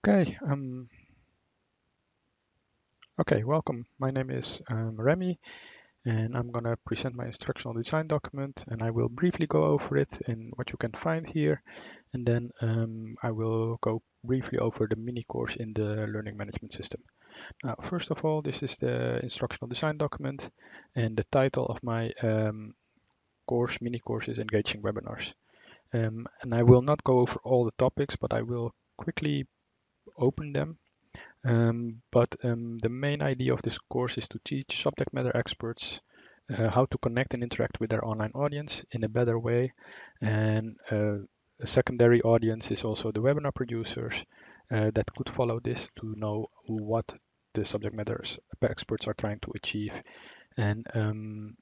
Okay, welcome. My name is Remy, and I'm going to present my instructional design document, and I will briefly go over it in what you can find here, and then I will go briefly over the mini course in the learning management system. Now, first of all, this is the instructional design document, and the title of my mini course is Engaging Webinars. And I will not go over all the topics, but I will quickly open them. But the main idea of this course is to teach subject matter experts how to connect and interact with their online audience in a better way. And a secondary audience is also the webinar producers that could follow this to know what the subject matter experts are trying to achieve. And I'm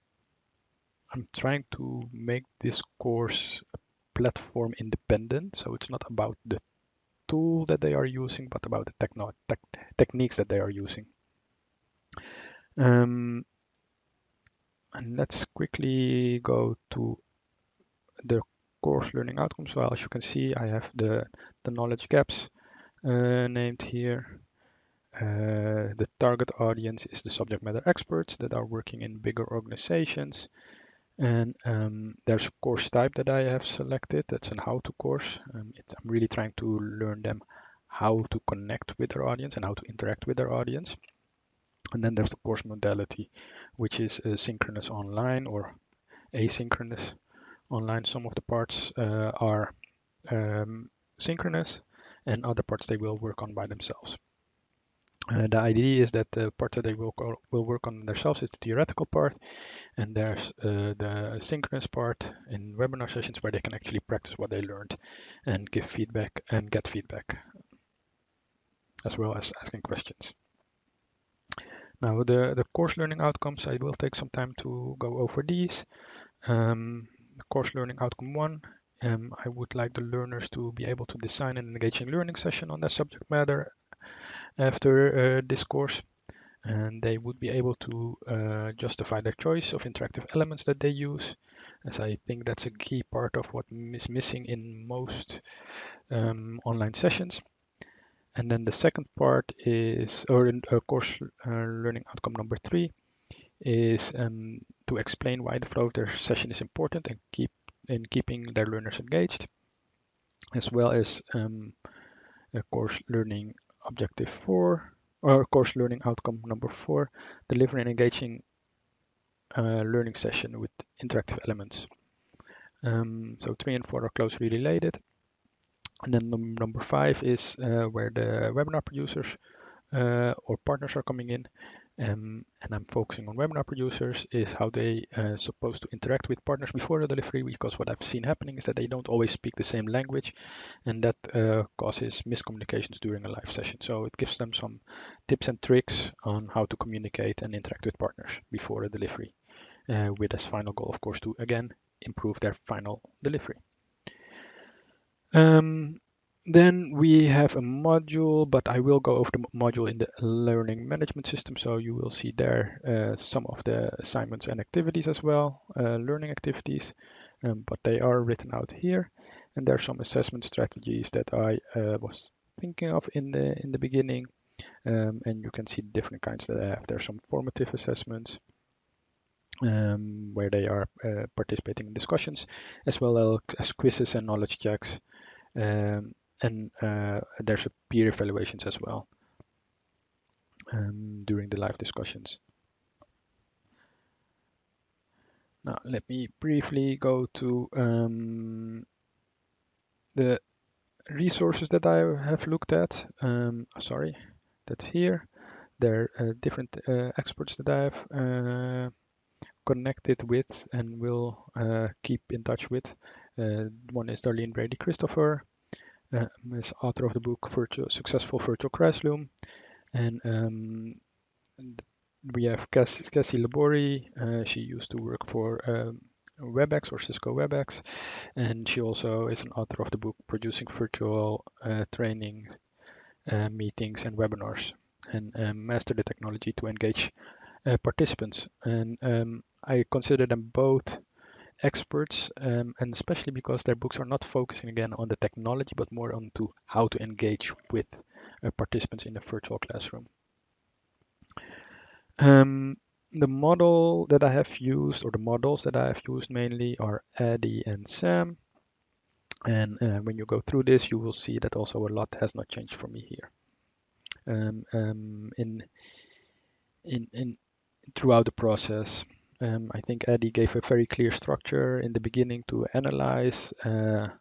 trying to make this course platform independent, so it's not about the tool that they are using, but about the techniques that they are using. And let's quickly go to the course learning outcomes. Well, as you can see, I have the knowledge gaps named here. The target audience is the subject matter experts that are working in bigger organizations. And there's a course type that I have selected. That's an how-to course. I'm really trying to learn them how to connect with their audience and how to interact with their audience. And then there's the course modality, which is synchronous online or asynchronous online. Some of the parts are synchronous, and other parts they will work on by themselves. The idea is that the part that they will work on themselves is the theoretical part, and there's the synchronous part in webinar sessions where they can actually practice what they learned and give feedback and get feedback, as well as asking questions. Now, the course learning outcomes, I will take some time to go over these. Course learning outcome 1, I would like the learners to be able to design an engaging learning session on their subject matter after this course. And they would be able to justify their choice of interactive elements that they use, as I think that's a key part of what is missing in most online sessions. And then the second part is, or in course learning outcome number 3, is to explain why the flow of their session is important and keeping their learners engaged, as well as a course learning objective 4, or course learning outcome number 4, deliver an engaging learning session with interactive elements. So 3 and 4 are closely related. And then number 5 is where the webinar producers or partners are coming in. And I'm focusing on webinar producers, is how they supposed to interact with partners before the delivery, because what I've seen happening is that they don't always speak the same language, and that causes miscommunications during a live session. So it gives them some tips and tricks on how to communicate and interact with partners before a delivery, with as final goal, of course, to again improve their final delivery. Then we have a module, but I will go over the module in the learning management system. So you will see there some of the assignments and activities as well, learning activities, but they are written out here. And there are some assessment strategies that I was thinking of in the beginning. And you can see different kinds that I have. There are some formative assessments, where they are participating in discussions, as well as quizzes and knowledge checks. And there's a peer evaluations as well during the live discussions. Now, let me briefly go to the resources that I have looked at. Sorry, that's here. There are different experts that I have connected with and will keep in touch with. One is Darlene Brady Christopher, is author of the book Successful Virtual Classroom, and we have Cassie Labori. She used to work for WebEx or Cisco WebEx, and she also is an author of the book Producing Virtual Training Meetings and Webinars, and master the technology to engage participants. And I consider them both experts, and especially because their books are not focusing again on the technology, but more on to how to engage with participants in a virtual classroom. The model that I have used, or the models that I have used mainly, are Eddie and Sam. And when you go through this, you will see that also a lot has not changed for me here. In throughout the process, I think Eddie gave a very clear structure in the beginning to analyze on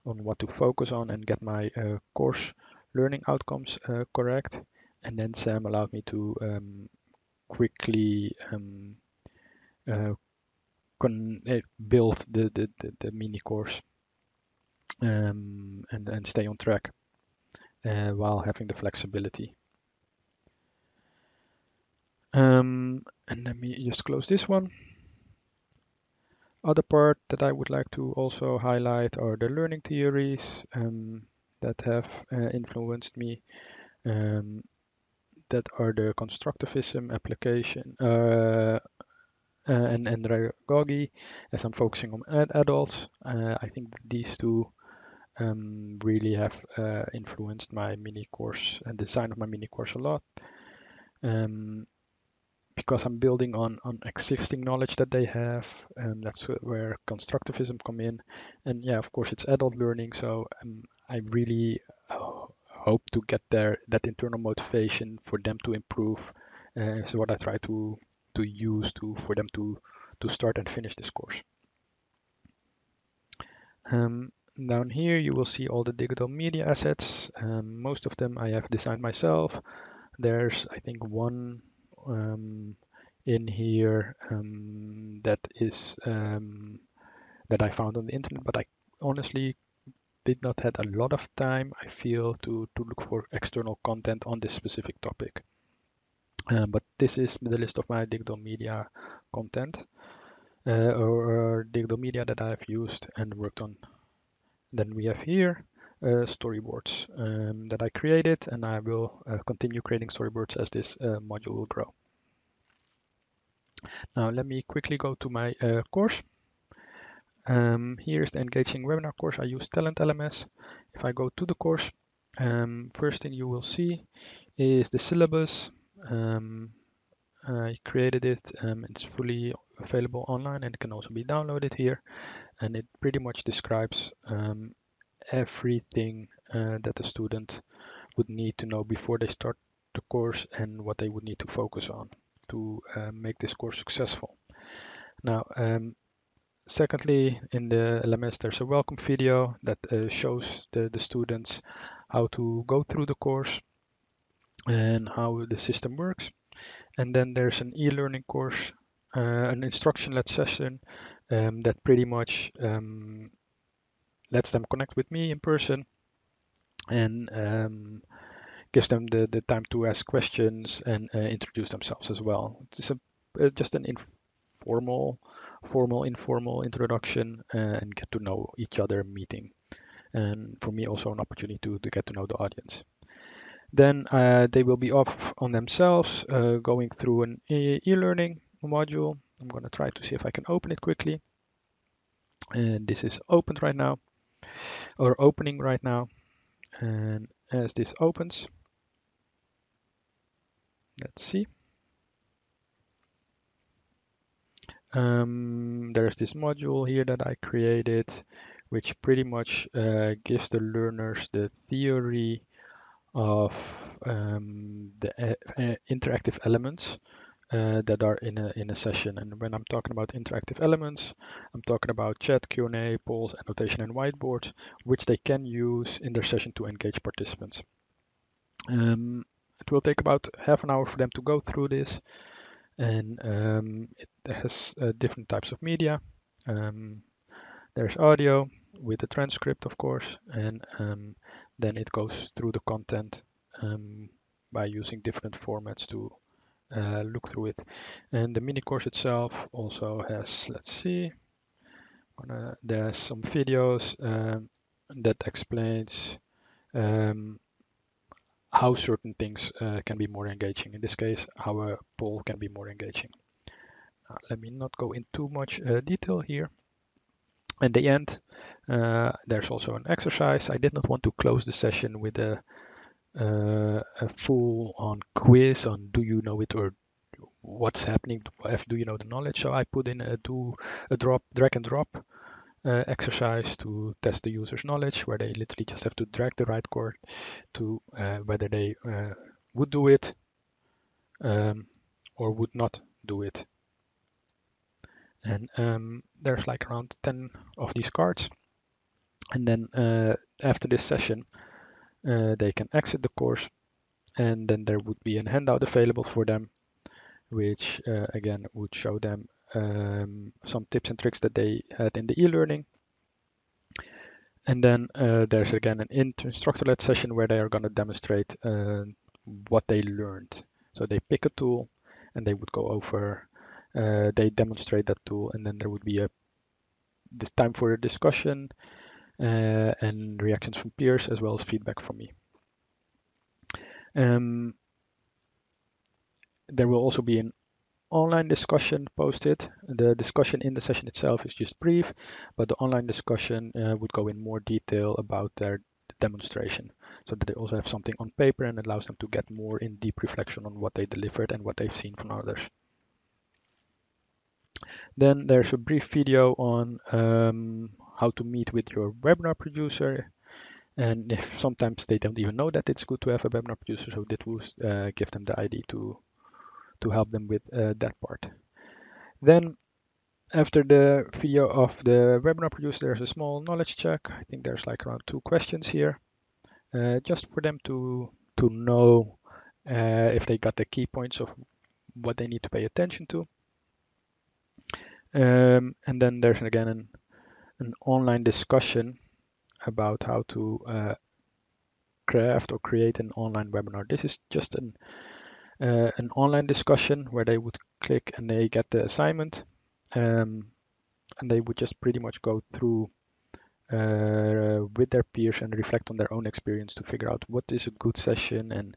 what to focus on and get my course learning outcomes correct. And then Sam allowed me to quickly build the mini course and stay on track while having the flexibility. And let me just close this one. Other part that I would like to also highlight are the learning theories that have influenced me. That are the constructivism application and Rjokhoe, as I'm focusing on adults. I think these two really have influenced my mini course and design of my mini course a lot. Because I'm building on existing knowledge that they have, and that's where constructivism come in. And yeah, of course, it's adult learning, so I really hope to get that internal motivation for them to improve. Is what I try to use for them to start and finish this course. Down here you will see all the digital media assets. Most of them I have designed myself. There's, I think, one in here that is that I found on the internet, but I honestly did not had a lot of time, I feel, to look for external content on this specific topic. But this is the list of my digital media content or digital media that I've used and worked on. Then we have here storyboards that I created, and I will continue creating storyboards as this module will grow. Now let me quickly go to my course. Here's the engaging webinar course. I use Talent LMS. If I go to the course, first thing you will see is the syllabus. I created it. It's fully available online and it can also be downloaded here. And it pretty much describes everything that the student would need to know before they start the course and what they would need to focus on to make this course successful. Now, secondly, in the LMS, there's a welcome video that shows the students how to go through the course and how the system works. And then there's an e-learning course, an instruction-led session that pretty much lets them connect with me in person and gives them the time to ask questions and introduce themselves as well. It's just an informal introduction and get to know each other meeting. And for me, also an opportunity to get to know the audience. Then they will be off on themselves, going through an e-learning module. I'm going to try to see if I can open it quickly. And this is opened right now, or opening right now. And as this opens, let's see. There's this module here that I created, which pretty much gives the learners the theory of the interactive elements that are in a session. And when I'm talking about interactive elements, I'm talking about chat, Q&A, polls, annotation, and whiteboards, which they can use in their session to engage participants. It will take about half an hour for them to go through this, and it has different types of media. There's audio with a transcript, of course, and then it goes through the content by using different formats to look through it. And the mini course itself also has, let's see, there's some videos that explains how certain things can be more engaging. In this case, how a poll can be more engaging. Let me not go in too much detail here. At the end, there's also an exercise. I did not want to close the session with a a full-on quiz on do you know it or what's happening, do you know the knowledge. So I put in a drag and drop exercise to test the user's knowledge, where they literally just have to drag the right chord to whether they would do it or would not do it. And there's like around 10 of these cards. And then after this session, they can exit the course, and then there would be a handout available for them, which again would show them some tips and tricks that they had in the e-learning. And then there's again an instructor-led session where they are going to demonstrate what they learned. So they pick a tool and they would go over, they demonstrate that tool, and then there would be this time for a discussion and reactions from peers as well as feedback from me. There will also be an online discussion posted. The discussion in the session itself is just brief, but the online discussion would go in more detail about their demonstration, so that they also have something on paper and allows them to get more in deep reflection on what they delivered and what they've seen from others. Then there's a brief video on how to meet with your webinar producer. And if sometimes they don't even know that it's good to have a webinar producer, so that will give them the ID to help them with that part. Then after the video of the webinar producer, there's a small knowledge check. I think there's like around 2 questions here, just for them to know if they got the key points of what they need to pay attention to. And then there's again an online discussion about how to craft or create an online webinar. This is just an online discussion where they would click and they get the assignment, and they would just pretty much go through with their peers and reflect on their own experience to figure out what is a good session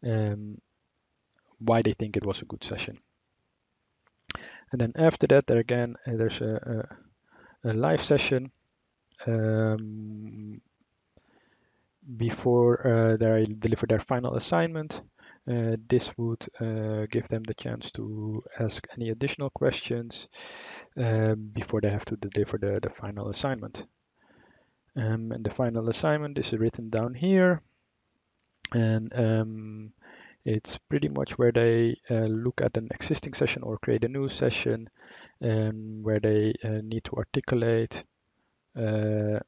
and why they think it was a good session. And then after that, there again, there's a live session before they deliver their final assignment. This would give them the chance to ask any additional questions before they have to deliver the final assignment. And the final assignment is written down here. And it's pretty much where they look at an existing session or create a new session, and where they need to articulate their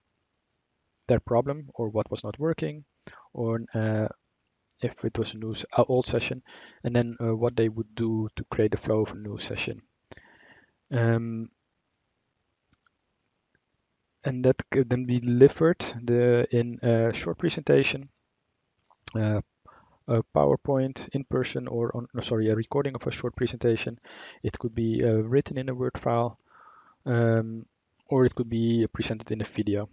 problem or what was not working, or if it was an old session, and then what they would do to create the flow of a new session. And that could then be delivered in a short presentation, a PowerPoint in person, or a recording of a short presentation. It could be written in a Word file, or it could be presented in a video.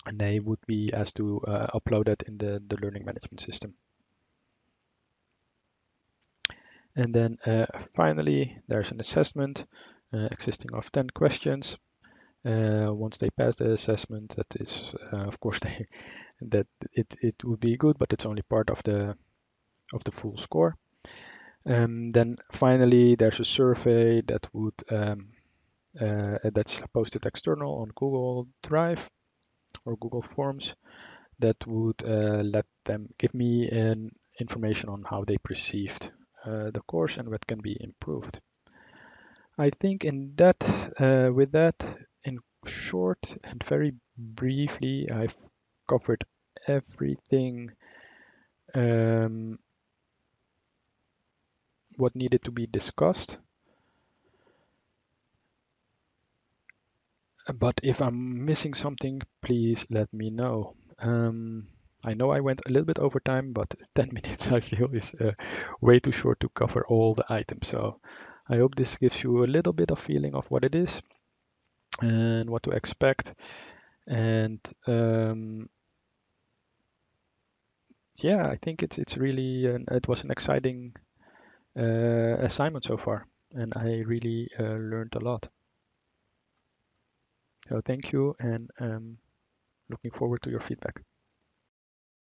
And they would be asked to upload it in the learning management system. And then finally, there's an assessment consisting of 10 questions. Once they pass the assessment, that is, of course, it would be good, but it's only part of the full score. Then finally, there's a survey that would that's posted external on Google Drive or Google Forms, that would let them give me information on how they perceived the course and what can be improved. I think with that, in short and very briefly, I've covered everything what needed to be discussed. But if I'm missing something, please let me know. I know I went a little bit over time, but 10 minutes I feel is way too short to cover all the items. So I hope this gives you a little bit of feeling of what it is and what to expect. And yeah, I think it's really it was an exciting assignment so far, and I really learned a lot. So thank you, and looking forward to your feedback.